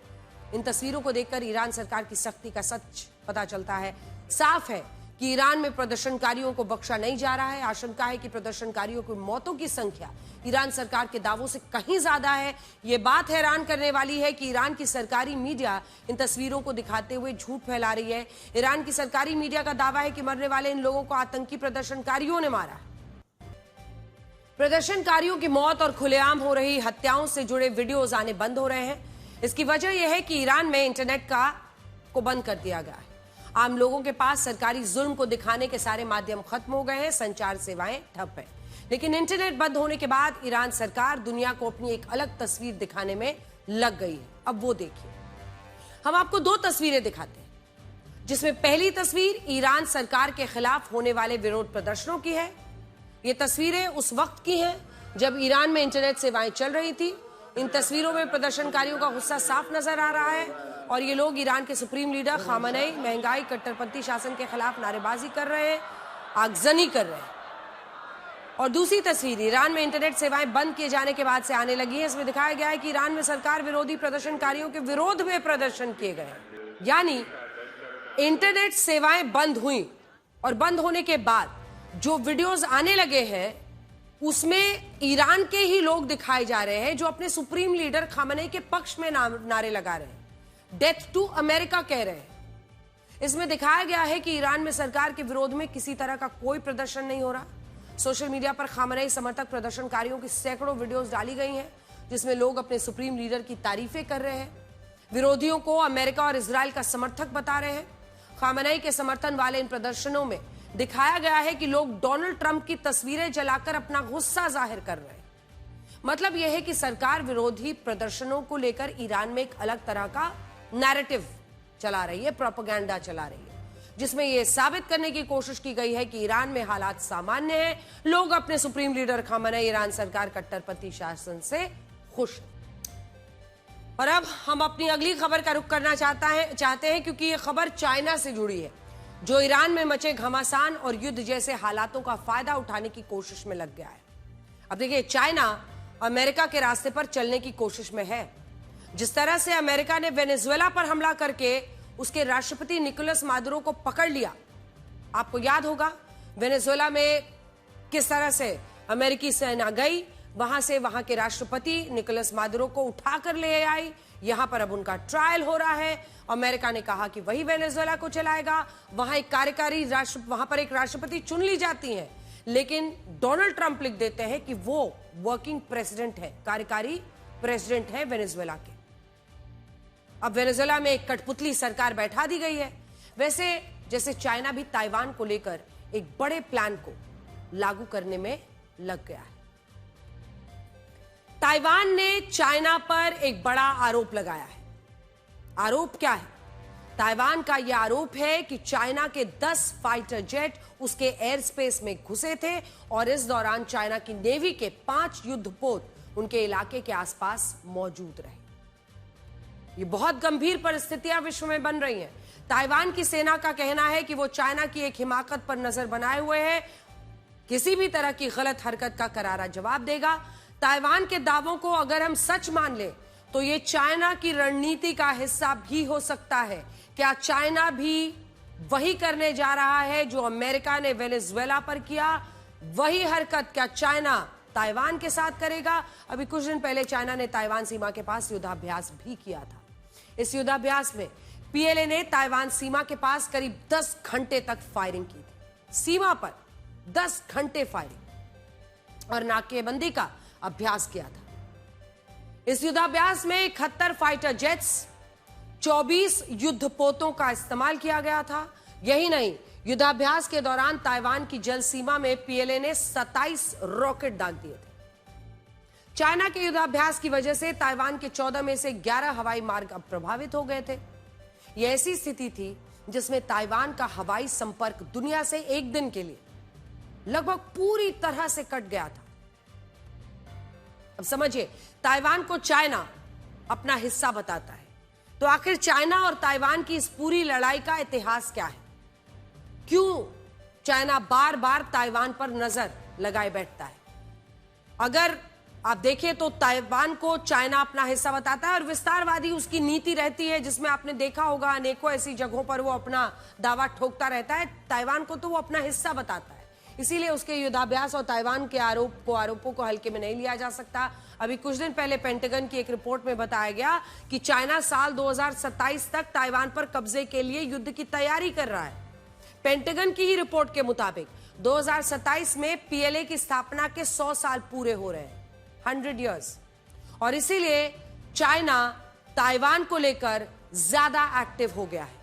A: इन तस्वीरों को देखकर ईरान सरकार की सख्ती का सच पता चलता है। साफ है कि ईरान में प्रदर्शनकारियों को बख्शा नहीं जा रहा है। आशंका है कि प्रदर्शनकारियों की मौतों की संख्या ईरान सरकार के दावों से कहीं ज्यादा है। यह बात हैरान करने वाली है कि ईरान की सरकारी मीडिया इन तस्वीरों को दिखाते हुए झूठ फैला रही है। ईरान की सरकारी मीडिया का दावा है कि मरने वाले इन लोगों को आतंकी प्रदर्शनकारियों ने मारा। प्रदर्शनकारियों की मौत और खुलेआम हो रही हत्याओं से जुड़े वीडियोज आने बंद हो रहे हैं। इसकी वजह यह है कि ईरान में इंटरनेट को बंद कर दिया गया है। आम लोगों के पास सरकारी जुल्म को दिखाने के सारे माध्यम खत्म हो गए हैं, संचार सेवाएं ठप हैं। लेकिन इंटरनेट बंद होने के बाद ईरान सरकार दुनिया को अपनी एक अलग तस्वीर दिखाने में लग गई है। अब वो देखिए, हम आपको 2 तस्वीरें दिखाते हैं, जिसमें पहली तस्वीर ईरान सरकार के खिलाफ होने वाले विरोध प्रदर्शनों की है। ये तस्वीरें उस वक्त की हैं जब ईरान में इंटरनेट सेवाएं चल रही थी। इन तस्वीरों में प्रदर्शनकारियों का गुस्सा साफ नजर आ रहा है और ये लोग ईरान के सुप्रीम लीडर खामेनेई, महंगाई, कट्टरपंथी शासन के खिलाफ नारेबाजी कर रहे हैं, आगजनी कर रहे हैं। और दूसरी तस्वीर ईरान में इंटरनेट सेवाएं बंद किए जाने के बाद से आने लगी है। इसमें दिखाया गया है कि ईरान में सरकार विरोधी प्रदर्शनकारियों के विरोध में प्रदर्शन किए गए, यानी इंटरनेट सेवाएं बंद हुई और बंद होने के बाद जो वीडियोस आने लगे हैं उसमें ईरान के ही लोग दिखाए जा रहे हैं जो अपने सुप्रीम लीडर खामेनेई के पक्ष में नारे लगा रहे हैं, डेथ टू अमेरिका कह रहे हैं। इसमें दिखाया गया है कि ईरान में सरकार के विरोध में किसी तरह का कोई प्रदर्शन नहीं हो रहा। सोशल मीडिया पर खामेनेई समर्थक प्रदर्शनकारियों की सैकड़ों वीडियोस डाली गई हैं जिसमें लोग अपने सुप्रीम लीडर की तारीफें कर रहे हैं, विरोधियों को अमेरिका और इजराइल का समर्थक बता रहे हैं। खामेनेई के समर्थन वाले इन प्रदर्शनों में दिखाया गया है कि लोग डोनाल्ड ट्रंप की तस्वीरें जलाकर अपना गुस्सा जाहिर कर रहे हैं। मतलब यह है कि सरकार विरोधी प्रदर्शनों को लेकर ईरान में एक अलग तरह का नैरेटिव चला रही है, प्रोपेगेंडा चला रही है, जिसमें यह साबित करने की कोशिश की गई है कि ईरान में हालात सामान्य हैं, लोग अपने सुप्रीम लीडर खामेनेई, ईरान सरकार कट्टरपंथी शासन से खुश हैं। और अब हम अपनी अगली खबर का रुख करना चाहते हैं क्योंकि यह खबर चाइना से जुड़ी है, जो ईरान में मचे घमासान और युद्ध जैसे हालातों का फायदा उठाने की कोशिश में लग गया है। अब देखिए, चाइना अमेरिका के रास्ते पर चलने की कोशिश में है। जिस तरह से अमेरिका ने वेनेजुएला पर हमला करके उसके राष्ट्रपति निकोलस मादुरो को पकड़ लिया, आपको याद होगा वेनेजुएला में किस तरह से अमेरिकी सेना गई, वहां से वहां के राष्ट्रपति निकोलस मादुरो को उठाकर ले आई। यहां पर अब उनका ट्रायल हो रहा है। अमेरिका ने कहा कि वही वेनेजुएला को चलाएगा। वहां पर एक राष्ट्रपति चुन ली जाती है, लेकिन डोनाल्ड ट्रंप लिख देते हैं कि वो वर्किंग प्रेसिडेंट है, कार्यकारी प्रेसिडेंट है वेनेजुएला के। अब वेनेजुएला में एक कठपुतली सरकार बैठा दी गई है। वैसे जैसे चाइना भी ताइवान को लेकर एक बड़े प्लान को लागू करने में लग गया है। ताइवान ने चाइना पर एक बड़ा आरोप लगाया है। आरोप क्या है? ताइवान का यह आरोप है कि चाइना के 10 फाइटर जेट उसके एयर स्पेस में घुसे थे और इस दौरान चाइना की नेवी के 5 युद्धपोत उनके इलाके के आसपास मौजूद रहे। ये बहुत गंभीर परिस्थितियां विश्व में बन रही हैं। ताइवान की सेना का कहना है कि वो चाइना की एक हिमाकत पर नजर बनाए हुए है, किसी भी तरह की गलत हरकत का करारा जवाब देगा। ताइवान के दावों को अगर हम सच मान ले तो ये चाइना की रणनीति का हिस्सा भी हो सकता है। क्या चाइना भी वही करने जा रहा है जो अमेरिका ने वेनेजुएला पर किया? वही हरकत क्या चाइना ताइवान के साथ करेगा? अभी कुछ दिन पहले चाइना ने ताइवान सीमा के पास युद्धाभ्यास भी किया था। इस युद्धाभ्यास में पीएलए ने ताइवान सीमा के पास करीब 10 घंटे तक फायरिंग की थी। सीमा पर 10 घंटे फायरिंग और नाकेबंदी का अभ्यास किया था। इस युद्धाभ्यास में 71 फाइटर जेट्स, 24 युद्धपोतों का इस्तेमाल किया गया था। यही नहीं, युद्धाभ्यास के दौरान ताइवान की जल सीमा में पीएलए ने 27 रॉकेट दाग दिए थे। चाइना के युद्धाभ्यास की वजह से ताइवान के 14 में से 11 हवाई मार्ग अब प्रभावित हो गए थे। यह ऐसी स्थिति थी जिसमें ताइवान का हवाई संपर्क दुनिया से एक दिन के लिए लगभग पूरी तरह से कट गया था। अब समझिए, ताइवान को चाइना अपना हिस्सा बताता है, तो आखिर चाइना और ताइवान की इस पूरी लड़ाई का इतिहास क्या है? क्यों चाइना बार बार ताइवान पर नजर लगाए बैठता है? अगर आप देखें तो ताइवान को चाइना अपना हिस्सा बताता है और विस्तारवादी उसकी नीति रहती है, जिसमें आपने देखा होगा अनेकों ऐसी जगहों पर वो अपना दावा ठोकता रहता है। ताइवान को तो वो अपना हिस्सा बताता है, इसीलिए उसके युद्धाभ्यास और ताइवान के आरोपों को हल्के में नहीं लिया जा सकता। अभी कुछ दिन पहले पेंटागन की एक रिपोर्ट में बताया गया कि चाइना साल 2027 तक ताइवान पर कब्जे के लिए युद्ध की तैयारी कर रहा है। पेंटागन की ही रिपोर्ट के मुताबिक 2027 में पीएलए की स्थापना के 100 साल पूरे हो रहे हैं, 100 इयर्स, और इसीलिए चाइना ताइवान को लेकर ज्यादा एक्टिव हो गया है।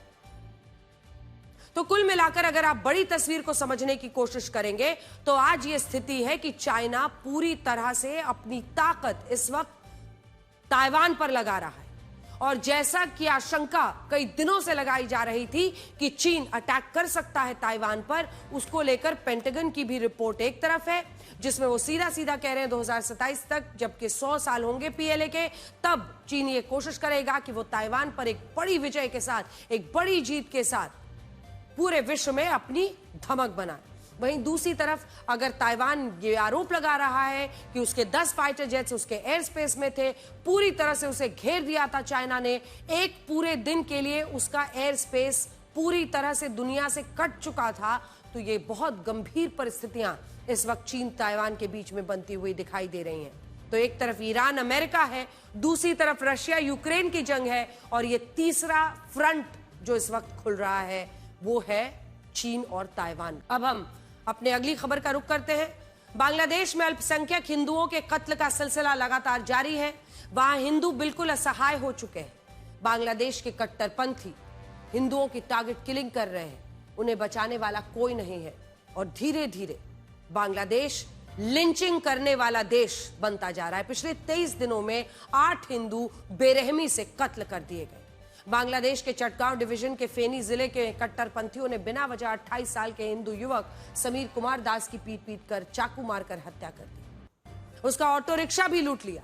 A: तो कुल मिलाकर अगर आप बड़ी तस्वीर को समझने की कोशिश करेंगे तो आज ये स्थिति है कि चाइना पूरी तरह से अपनी ताकत इस वक्त ताइवान पर लगा रहा है। और जैसा कि आशंका कई दिनों से लगाई जा रही थी कि चीन अटैक कर सकता है ताइवान पर, उसको लेकर पेंटागन की भी रिपोर्ट एक तरफ है, जिसमें वो सीधा सीधा कह रहे हैं 2027 तक, जबकि 100 साल होंगे पीएलए के, तब चीन ये कोशिश करेगा कि वो ताइवान पर एक बड़ी विजय के साथ, एक बड़ी जीत के साथ पूरे विश्व में अपनी धमक बनाए। वहीं दूसरी तरफ अगर ताइवान ये आरोप लगा रहा है कि उसके 10 फाइटर जेट्स उसके एयर स्पेस में थे, पूरी तरह से उसे घेर दिया था चाइना ने, एक पूरे दिन के लिए उसका एयर स्पेस पूरी तरह से दुनिया से कट चुका था, तो ये बहुत गंभीर परिस्थितियां इस वक्त चीन ताइवान के बीच में बनती हुई दिखाई दे रही हैं। तो एक तरफ ईरान अमेरिका है, दूसरी तरफ रशिया यूक्रेन की जंग है, और ये तीसरा फ्रंट जो इस वक्त खुल रहा है वो है चीन और ताइवान। अब हम अपने अगली खबर का रुख करते हैं। बांग्लादेश में अल्पसंख्यक हिंदुओं के कत्ल का सिलसिला लगातार जारी है। वहां हिंदू बिल्कुल असहाय हो चुके हैं। बांग्लादेश के कट्टरपंथी हिंदुओं की टारगेट किलिंग कर रहे हैं, उन्हें बचाने वाला कोई नहीं है, और धीरे धीरे बांग्लादेश लिंचिंग करने वाला देश बनता जा रहा है। पिछले 23 दिनों में 8 हिंदू बेरहमी से कत्ल कर दिए गए। बांग्लादेश के चटगांव डिवीजन के फेनी जिले के कट्टरपंथियों ने बिना वजह 28 साल के हिंदू युवक समीर कुमार दास की पीट कर चाकू मारकर हत्या कर दी। उसका ऑटो रिक्शा भी लूट लिया।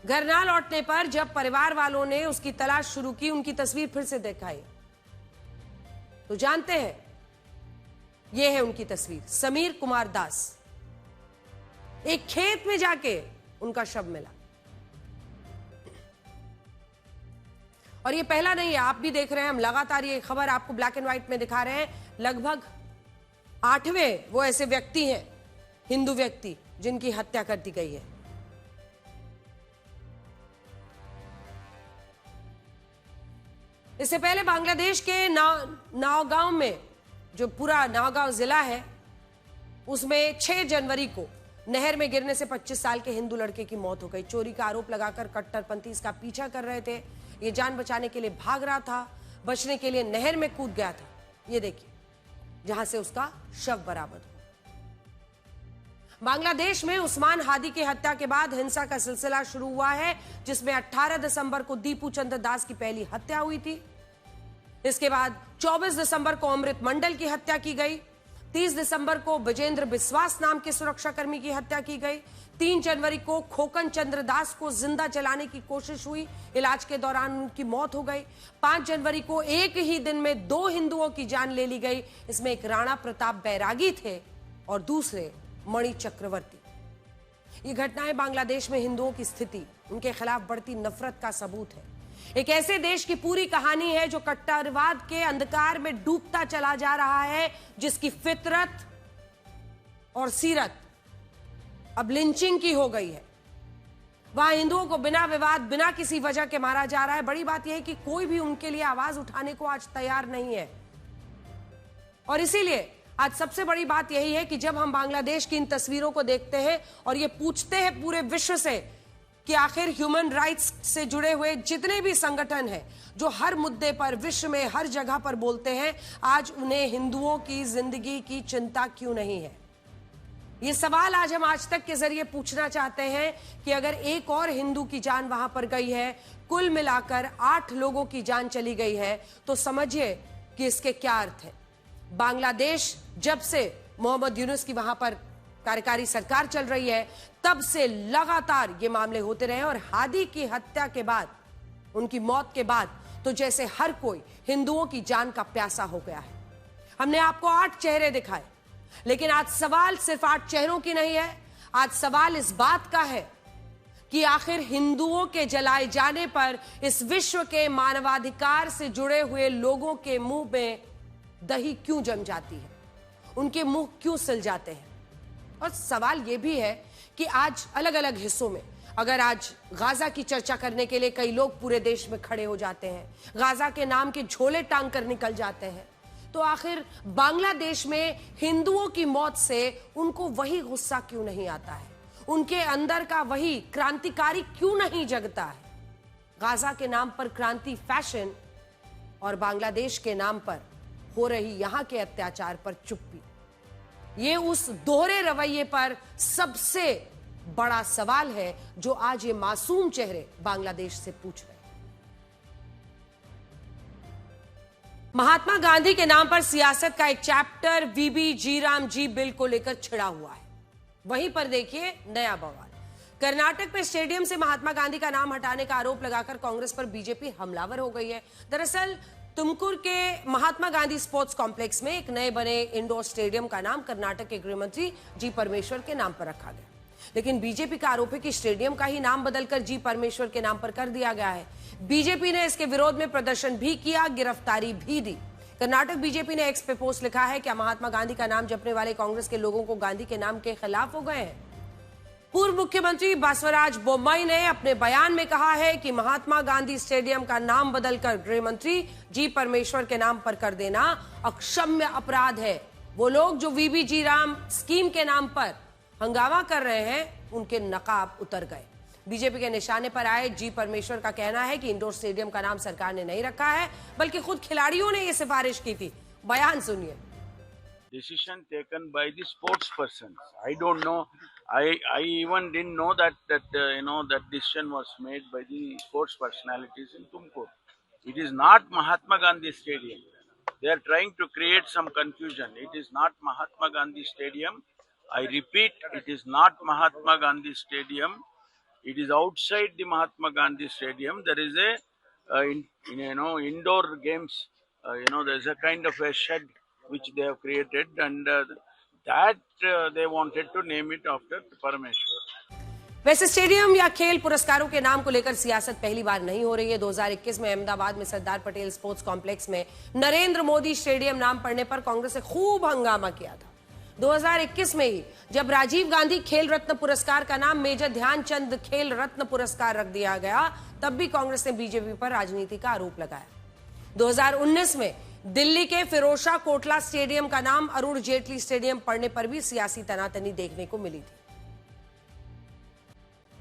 A: घर ना लौटने पर जब परिवार वालों ने उसकी तलाश शुरू की, उनकी तस्वीर फिर से दिखाई, तो जानते हैं यह है उनकी तस्वीर। समीर कुमार दास, एक खेत में जाके उनका शव मिला। और ये पहला नहीं है, आप भी देख रहे हैं, हम लगातार ये खबर आपको ब्लैक एंड व्हाइट में दिखा रहे हैं। लगभग 8वें वो ऐसे व्यक्ति हैं, हिंदू व्यक्ति, जिनकी हत्या कर दी गई है। इससे पहले बांग्लादेश के नौगांव में, जो पूरा नौगांव जिला है, उसमें 6 जनवरी को नहर में गिरने से 25 साल के हिंदू लड़के की मौत हो गई। चोरी का आरोप लगाकर कट्टरपंथी इसका पीछा कर रहे थे। ये जान बचाने के लिए भाग रहा था, बचने के लिए नहर में कूद गया था। ये देखिए, जहां से उसका शव बरामद हुआ। बांग्लादेश में उस्मान हादी की हत्या के बाद हिंसा का सिलसिला शुरू हुआ है, जिसमें 18 दिसंबर को दीपू चंद्र दास की पहली हत्या हुई थी। इसके बाद 24 दिसंबर को अमृत मंडल की हत्या की गई। 30 दिसंबर को विजेंद्र बिस्वास नाम के सुरक्षाकर्मी की हत्या की गई। 3 जनवरी को खोकन चंद्र दास को जिंदा जलाने की कोशिश हुई, इलाज के दौरान उनकी मौत हो गई। 5 जनवरी को एक ही दिन में 2 हिंदुओं की जान ले ली गई। इसमें एक राणा प्रताप बैरागी थे और दूसरे मणि चक्रवर्ती। ये घटनाएं बांग्लादेश में हिंदुओं की स्थिति, उनके खिलाफ बढ़ती नफरत का सबूत है। एक ऐसे देश की पूरी कहानी है जो कट्टरवाद के अंधकार में डूबता चला जा रहा है, जिसकी फितरत और सीरत अब लिंचिंग की हो गई है। वहां हिंदुओं को बिना विवाद, बिना किसी वजह के मारा जा रहा है। बड़ी बात यह है कि कोई भी उनके लिए आवाज उठाने को आज तैयार नहीं है। और इसीलिए आज सबसे बड़ी बात यही है कि जब हम बांग्लादेश की इन तस्वीरों को देखते हैं और ये पूछते हैं पूरे विश्व से कि आखिर ह्यूमन राइट्स से जुड़े हुए जितने भी संगठन हैं जो हर मुद्दे पर विश्व में हर जगह पर बोलते हैं, आज उन्हें हिंदुओं की जिंदगी की चिंता क्यों नहीं है? ये सवाल आज हम आज तक के जरिए पूछना चाहते हैं कि अगर एक और हिंदू की जान वहां पर गई है, कुल मिलाकर 8 लोगों की जान चली गई है, तो समझिए कि इसके क्या अर्थ है। बांग्लादेश जब से मोहम्मद यूनुस की वहां पर कार्यकारी सरकार चल रही है, तब से लगातार ये मामले होते रहे और हादी की हत्या के बाद, उनकी मौत के बाद, तो जैसे हर कोई हिंदुओं की जान का प्यासा हो गया है। हमने आपको 8 चेहरे दिखाए, लेकिन आज सवाल सिर्फ 8 चेहरों की नहीं है। आज सवाल इस बात का है कि आखिर हिंदुओं के जलाए जाने पर इस विश्व के मानवाधिकार से जुड़े हुए लोगों के मुंह में दही क्यों जम जाती है, उनके मुंह क्यों सिल जाते हैं। और सवाल यह भी है कि आज अलग अलग हिस्सों में, अगर आज गाजा की चर्चा करने के लिए कई लोग पूरे देश में खड़े हो जाते हैं, गाजा के नाम के झोले टांग कर निकल जाते हैं, तो आखिर बांग्लादेश में हिंदुओं की मौत से उनको वही गुस्सा क्यों नहीं आता है, उनके अंदर का वही क्रांतिकारी क्यों नहीं जगता है। गाजा के नाम पर क्रांति फैशन और बांग्लादेश के नाम पर हो रही यहां के अत्याचार पर चुप्पी, ये उस दोहरे रवैये पर सबसे बड़ा सवाल है जो आज ये मासूम चेहरे बांग्लादेश से पूछ रहे हैं। महात्मा गांधी के नाम पर सियासत का एक चैप्टर वीबी जी राम जी बिल को लेकर छिड़ा हुआ है। वहीं पर देखिए नया बवाल। कर्नाटक में स्टेडियम से महात्मा गांधी का नाम हटाने का आरोप लगाकर कांग्रेस पर बीजेपी हमलावर हो गई है। दरअसल तुमकुर के महात्मा गांधी स्पोर्ट्स कॉम्प्लेक्स में एक नए बने इंडोर स्टेडियम का नाम कर्नाटक के गृह मंत्री जी परमेश्वर के नाम पर रखा गया, लेकिन बीजेपी का आरोप है कि स्टेडियम का ही नाम बदलकर जी परमेश्वर के नाम पर कर दिया गया है। बीजेपी ने इसके विरोध में प्रदर्शन भी किया, गिरफ्तारी भी दी। कर्नाटक बीजेपी ने एक्स पे पोस्ट लिखा है, क्या महात्मा गांधी का नाम जपने वाले कांग्रेस के लोगों को गांधी के नाम के खिलाफ हो गए हैं? पूर्व मुख्यमंत्री बसवराज बोम्मई ने अपने बयान में कहा है कि महात्मा गांधी स्टेडियम का नाम बदलकर गृह मंत्री जी परमेश्वर के नाम पर कर देना अक्षम्य अपराध है। वो लोग जो वीबी जी राम स्कीम के नाम पर हंगामा कर रहे हैं, उनके नकाब उतर गए। बीजेपी के निशाने पर आए जी परमेश्वर का कहना है कि इंडोर स्टेडियम का नाम सरकार ने नहीं रखा है, बल्कि खुद खिलाड़ियों ने यह सिफारिश की थी। बयान सुनिए।
B: Decision taken by the sports persons. I don't know. I even didn't know that that decision was made by the sports personalities in Tumkur. It is not Mahatma Gandhi Stadium. They are trying to create some confusion. It is not Mahatma Gandhi Stadium. I repeat, it is not Mahatma Gandhi Stadium. It is outside the Mahatma Gandhi Stadium. There is a indoor games. There is a kind of a shed which they have created, and that they wanted to name it after Parameshwar.
A: वैसे stadium या खेल पुरस्कारों के नाम को लेकर सियासत पहली बार नहीं हो रही है। 2021 में अहमदाबाद में सरदार पटेल स्पोर्ट्स कॉम्प्लेक्स में नरेंद्र मोदी स्टेडियम नाम पड़ने पर कांग्रेस ने खूब हंगामा किया था। 2021 में ही जब राजीव गांधी खेल रत्न पुरस्कार का नाम मेजर ध्यानचंद खेल रत्न पुरस्कार रख दिया गया, तब भी कांग्रेस ने बीजेपी पर राजनीति का आरोप लगाया। 2019 में दिल्ली के फिरोजशाह कोटला स्टेडियम का नाम अरुण जेटली स्टेडियम पड़ने पर भी सियासी तनातनी देखने को मिली थी।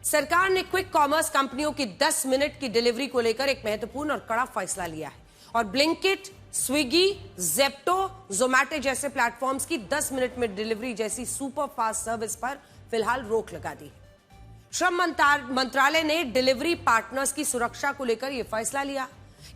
A: सरकार ने क्विक कॉमर्स कंपनियों की 10 मिनट की डिलीवरी को लेकर एक महत्वपूर्ण और कड़ा फैसला लिया है और ब्लिंकिट, स्विगी, जेप्टो, जोमैटो जैसे प्लेटफॉर्म्स की 10 मिनट में डिलीवरी जैसी सुपर फास्ट सर्विस पर फिलहाल रोक लगा दी है। श्रम मंत्रालय ने डिलीवरी पार्टनर्स की सुरक्षा को लेकर यह फैसला लिया।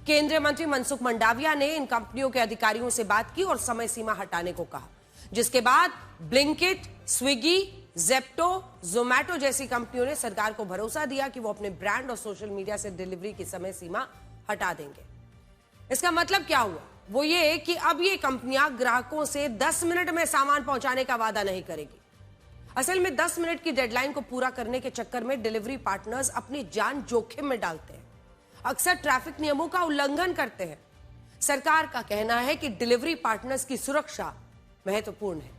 A: केंद्रीय मंत्री मनसुख मंडाविया ने इन कंपनियों के अधिकारियों से बात की और समय सीमा हटाने को कहा, जिसके बाद ब्लिंकिट, स्विगी, जेप्टो, जोमैटो जैसी कंपनियों ने सरकार को भरोसा दिया कि वो अपने ब्रांड और सोशल मीडिया से डिलीवरी की समय सीमा हटा देंगे। इसका मतलब क्या हुआ? वो ये कि अब ये कंपनियां ग्राहकों से 10 मिनट में सामान पहुंचाने का वादा नहीं करेगी। असल में 10 मिनट की डेडलाइन को पूरा करने के चक्कर में डिलीवरी पार्टनर्स अपनी जान जोखिम में डालते हैं, अक्सर ट्रैफिक नियमों का उल्लंघन करते हैं। सरकार का कहना है कि डिलीवरी पार्टनर्स की सुरक्षा महत्वपूर्ण है।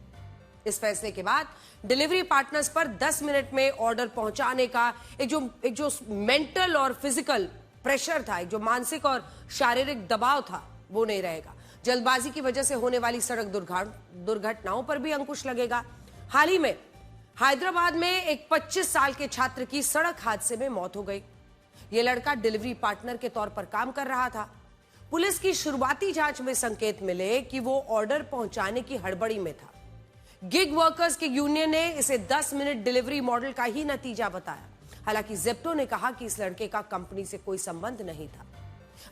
A: इस फैसले के बाद डिलीवरी पार्टनर्स पर 10 मिनट में ऑर्डर पहुंचाने का एक जो मेंटल और फिजिकल प्रेशर था, एक जो मानसिक और शारीरिक दबाव था, वो नहीं रहेगा। जल्दबाजी की वजह से होने वाली सड़क दुर्घटनाओं पर भी अंकुश लगेगा। हाल ही में हैदराबाद में एक 25 साल के छात्र की सड़क हादसे में मौत हो गई। यह लड़का डिलीवरी पार्टनर के तौर पर काम कर रहा था। पुलिस की शुरुआती जांच में संकेत मिले कि वो ऑर्डर पहुंचाने की हड़बड़ी में था। गिग वर्कर्स की यूनियन ने इसे 10 मिनट डिलीवरी मॉडल का ही नतीजा बताया। हालांकि जेप्टो ने कहा कि इस लड़के का कंपनी से कोई संबंध नहीं था।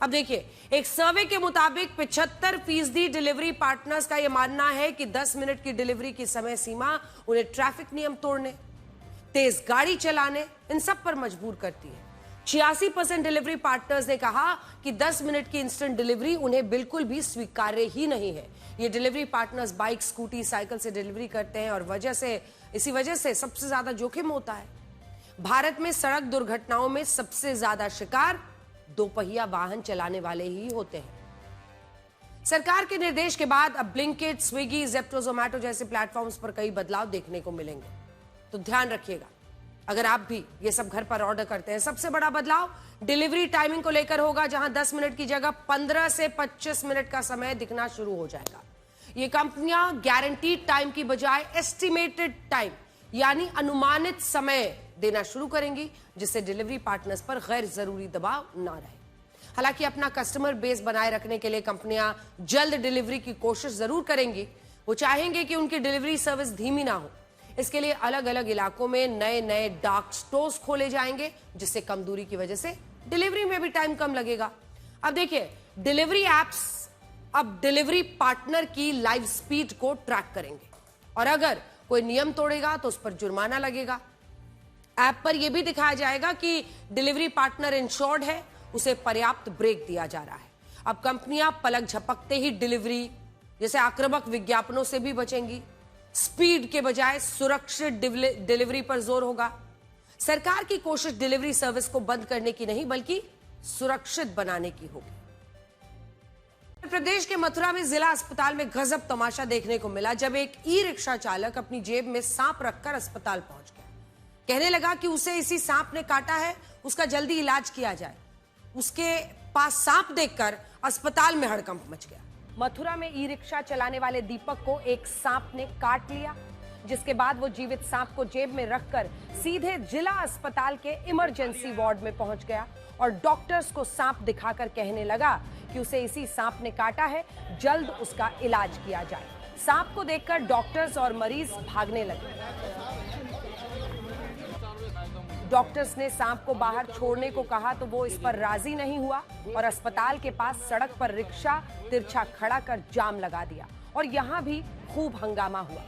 A: अब देखिए, एक सर्वे के मुताबिक 75% डिलीवरी पार्टनर्स का यह मानना है कि 10 मिनट की डिलीवरी की समय सीमा उन्हें ट्रैफिक नियम तोड़ने, तेज गाड़ी चलाने, इन सब पर मजबूर करती है। 86% डिलीवरी पार्टनर्स ने कहा कि 10 मिनट की इंस्टेंट डिलीवरी उन्हें बिल्कुल भी स्वीकार्य ही नहीं है। ये delivery partners bike, scooty, cycle से डिलीवरी करते हैं और इसी वजह से सबसे ज्यादा जोखिम होता है। भारत में सड़क दुर्घटनाओं में सबसे ज्यादा शिकार दोपहिया वाहन चलाने वाले ही होते हैं। सरकार के निर्देश के बाद अब ब्लिंकिट, स्विगी, जेप्टो, जोमैटो जैसे प्लेटफॉर्म्स पर कई बदलाव देखने को मिलेंगे। तो ध्यान रखिएगा, अगर आप भी ये सब घर पर ऑर्डर करते हैं। सबसे बड़ा बदलाव डिलीवरी टाइमिंग को लेकर होगा, जहां 10 मिनट की जगह 15 से 25 मिनट का समय दिखना शुरू हो जाएगा। ये कंपनियां गारंटीड टाइम की बजाय एस्टिमेटेड टाइम यानी अनुमानित समय देना शुरू करेंगी, जिससे डिलीवरी पार्टनर्स पर गैर जरूरी दबाव ना रहे। हालांकि अपना कस्टमर बेस बनाए रखने के लिए कंपनियां जल्द डिलीवरी की कोशिश जरूर करेंगी। वो चाहेंगे कि उनकी डिलीवरी सर्विस धीमी ना हो। इसके लिए अलग अलग इलाकों में नए नए डार्क स्टोर्स खोले जाएंगे, जिससे कम दूरी की वजह से डिलीवरी में भी टाइम कम लगेगा। अब देखिए, डिलीवरी एप्स अब डिलीवरी पार्टनर की लाइव स्पीड को ट्रैक करेंगे और अगर कोई नियम तोड़ेगा तो उस पर जुर्माना लगेगा। ऐप पर यह भी दिखाया जाएगा कि डिलीवरी पार्टनर इंश्योर्ड है, उसे पर्याप्त ब्रेक दिया जा रहा है। अब कंपनियां पलक झपकते ही डिलीवरी जैसे आक्रामक विज्ञापनों से भी बचेंगी। स्पीड के बजाय सुरक्षित डिलीवरी पर जोर होगा। सरकार की कोशिश डिलीवरी सर्विस को बंद करने की नहीं, बल्कि सुरक्षित बनाने की होगी। प्रदेश के मथुरा में जिला अस्पताल में गजब तमाशा देखने को मिला, जब एक ई रिक्शा चालक अपनी जेब में सांप रखकर अस्पताल पहुंच गया। कहने लगा कि उसे इसी सांप ने काटा है, उसका जल्दी इलाज किया जाए। उसके पास सांप देखकर अस्पताल में हड़कंप मच गया। मथुरा में ई रिक्शा चलाने वाले दीपक को एक सांप ने काट लिया, जिसके बाद वो जीवित सांप को जेब में रखकर सीधे जिला अस्पताल के इमरजेंसी वार्ड में पहुंच गया और डॉक्टर्स को सांप दिखाकर कहने लगा कि उसे इसी सांप ने काटा है, जल्द उसका इलाज किया जाए। सांप को देखकर डॉक्टर्स और मरीज भागने लगे। डॉक्टर्स ने सांप को बाहर छोड़ने को कहा तो वो इस पर राजी नहीं हुआ और अस्पताल के पास सड़क पर रिक्शा तिरछा खड़ा कर जाम लगा दिया और यहां भी खूब हंगामा हुआ।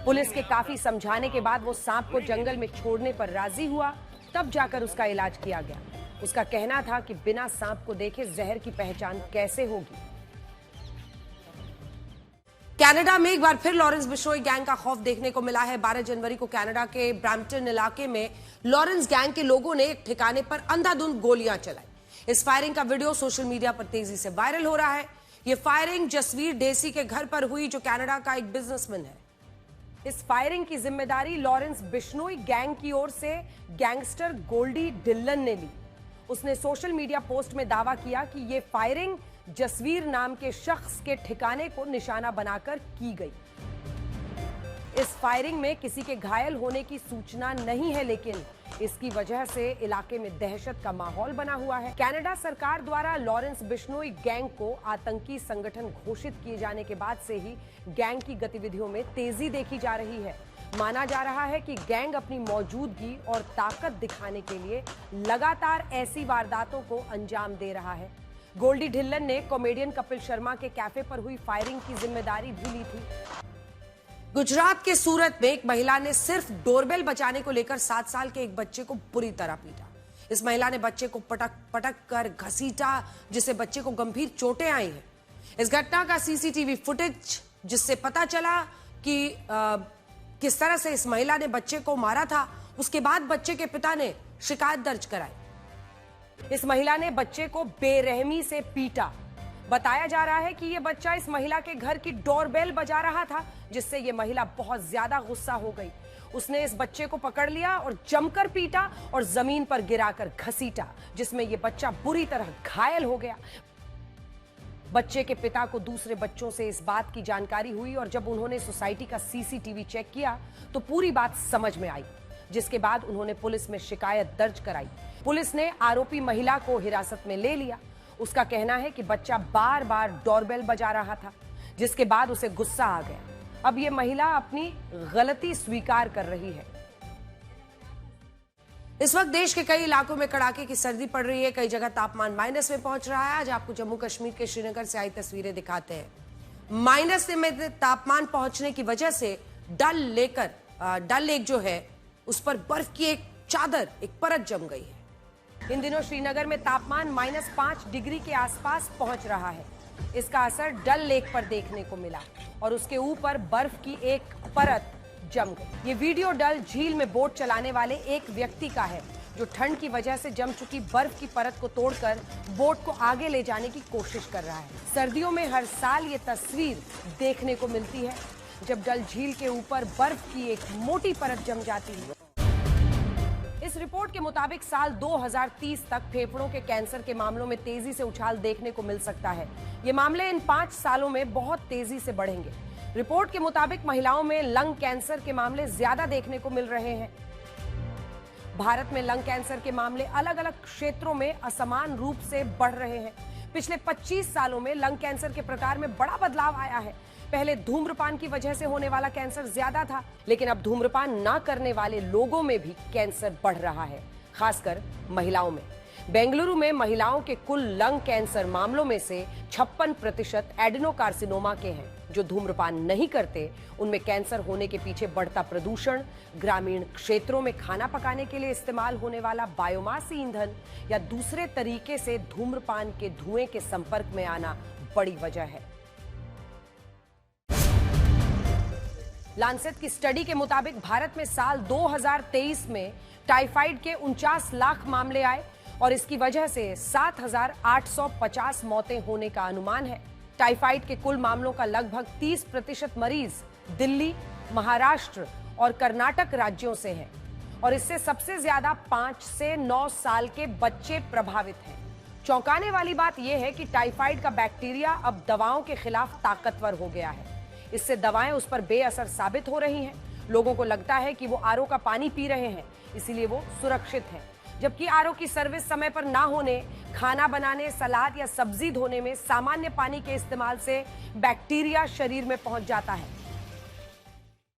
A: पुलिस के काफी समझाने के बाद वो सांप को जंगल में छोड़ने पर राजी हुआ, तब जाकर उसका इलाज किया गया। उसका कहना था कि बिना सांप को देखे जहर की पहचान कैसे होगी। कनाडा में एक बार फिर लॉरेंस बिश्नोई गैंग का खौफ देखने को मिला है। 12 जनवरी को कनाडा के ब्रैम्पटन इलाके में लॉरेंस गैंग के लोगों ने एक ठिकाने पर अंधाधुंध गोलियां चलाई। इस फायरिंग का वीडियो सोशल मीडिया पर तेजी से वायरल हो रहा है। यह फायरिंग जसवीर ढेसी के घर पर हुई, जो कनाडा का एक बिजनेसमैन है। इस फायरिंग की जिम्मेदारी लॉरेंस बिश्नोई गैंग की ओर से गैंगस्टर गोल्डी डिल्लन ने ली। उसने सोशल मीडिया पोस्ट में दावा किया कि यह फायरिंग जसवीर नाम के शख्स के ठिकाने को निशाना बनाकर की गई। इस फायरिंग में किसी के घायल होने की सूचना नहीं है, लेकिन इसकी वजह से इलाके में दहशत का माहौल बना हुआ है। कनाडा सरकार द्वारा लॉरेंस बिश्नोई गैंग को आतंकी संगठन घोषित किए जाने के बाद से ही गैंग की गतिविधियों में तेजी देखी जा रही है। माना जा रहा है कि गैंग अपनी मौजूदगी और ताकत दिखाने के लिए लगातार ऐसी वारदातों को अंजाम दे रहा है। गोल्डी ढिल्लन ने कॉमेडियन कपिल शर्मा के कैफे पर हुई फायरिंग की जिम्मेदारी भी ली थी। गुजरात के सूरत में एक महिला ने सिर्फ डोरबेल बजाने को लेकर 7 साल के एक बच्चे को बुरी तरह पीटा। इस महिला ने बच्चे को पटक कर घसीटा, जिससे बच्चे को गंभीर चोटें आई हैं। इस घटना का सीसीटीवी फुटेज, जिससे पता चला कि किस तरह से इस महिला ने बच्चे को मारा था, उसके बाद बच्चे के पिता ने शिकायत दर्ज कराई। इस महिला ने बच्चे को बेरहमी से पीटा। बताया जा रहा है कि यह बच्चा इस महिला के घर की डोरबेल बजा रहा था, जिससे यह महिला बहुत ज्यादा गुस्सा हो गई। उसने इस बच्चे को पकड़ लिया और जमकर पीटा और जमीन पर गिराकर घसीटा, जिसमें यह बच्चा बुरी तरह घायल हो गया। बच्चे के पिता को दूसरे बच्चों से इस बात की जानकारी हुई और जब उन्होंने सोसाइटी का सीसीटीवी चेक किया तो पूरी बात समझ में आई, जिसके बाद उन्होंने पुलिस में शिकायत दर्ज कराई। पुलिस ने आरोपी महिला को हिरासत में ले लिया। उसका कहना है कि बच्चा बार बार डोरबेल बजा रहा था, जिसके बाद उसे गुस्सा आ गया। अब यह महिला अपनी गलती स्वीकार कर रही है। इस वक्त देश के कई इलाकों में कड़ाके की सर्दी पड़ रही है। कई जगह तापमान माइनस में पहुंच रहा है। आज आपको जम्मू कश्मीर के श्रीनगर से आई तस्वीरें दिखाते हैं। माइनस में तापमान पहुंचने की वजह से डल लेक जो है उस पर बर्फ की एक चादर, एक परत जम गई है। इन दिनों श्रीनगर में तापमान -5 डिग्री के आसपास पहुंच रहा है। इसका असर डल लेक पर देखने को मिला और उसके ऊपर बर्फ की एक परत जम गई। ये वीडियो डल झील में बोट चलाने वाले एक व्यक्ति का है, जो ठंड की वजह से जम चुकी बर्फ की परत को तोड़कर बोट को आगे ले जाने की कोशिश कर रहा है। सर्दियों में हर साल ये तस्वीर देखने को मिलती है, जब डल झील के ऊपर बर्फ की एक मोटी परत जम जाती है। इस रिपोर्ट के मुताबिक साल 2030 तक फेफड़ों के कैंसर के मामलों में तेजी से उछाल देखने को मिल सकता है। ये मामले इन 5 सालों में बहुत तेजी से बढ़ेंगे। रिपोर्ट के मुताबिक महिलाओं में लंग कैंसर के मामले ज्यादा देखने को मिल रहे हैं। भारत में लंग कैंसर के मामले अलग अलग क्षेत्रों में असमान रूप से बढ़ रहे हैं। पिछले 25 सालों में लंग कैंसर के प्रकार में बड़ा बदलाव आया है। पहले धूम्रपान की वजह से होने वाला कैंसर ज्यादा था, लेकिन अब धूम्रपान न करने वाले लोगों में भी कैंसर बढ़ रहा है, खासकर महिलाओं में। बेंगलुरु में महिलाओं के कुल लंग कैंसर मामलों में से 56% एडेनोकार्सिनोमा के हैं। जो धूम्रपान नहीं करते, उनमें कैंसर होने के पीछे बढ़ता प्रदूषण, ग्रामीण क्षेत्रों में खाना पकाने के लिए इस्तेमाल होने वाला बायोमास ईंधन या दूसरे तरीके से धूम्रपान के धुएं के संपर्क में आना बड़ी वजह है। लांसेट की स्टडी के मुताबिक भारत में साल 2023 में टाइफाइड के 49 लाख मामले आए और इसकी वजह से 7,850 मौतें होने का अनुमान है। टाइफाइड के कुल मामलों का लगभग 30% मरीज दिल्ली, महाराष्ट्र और कर्नाटक राज्यों से हैं और इससे सबसे ज्यादा 5 से 9 साल के बच्चे प्रभावित हैं। चौंकाने वाली बात यह है कि टाइफाइड का बैक्टीरिया अब दवाओं के खिलाफ ताकतवर हो गया है। इससे दवाएं उस पर बेअसर साबित हो रही हैं। लोगों को लगता है कि वो आरओ का पानी पी रहे हैं, इसीलिए वो सुरक्षित हैं। जबकि आरओ की सर्विस समय पर ना होने, खाना बनाने, सलाद या सब्जी धोने में सामान्य पानी के इस्तेमाल से बैक्टीरिया शरीर में पहुंच जाता है।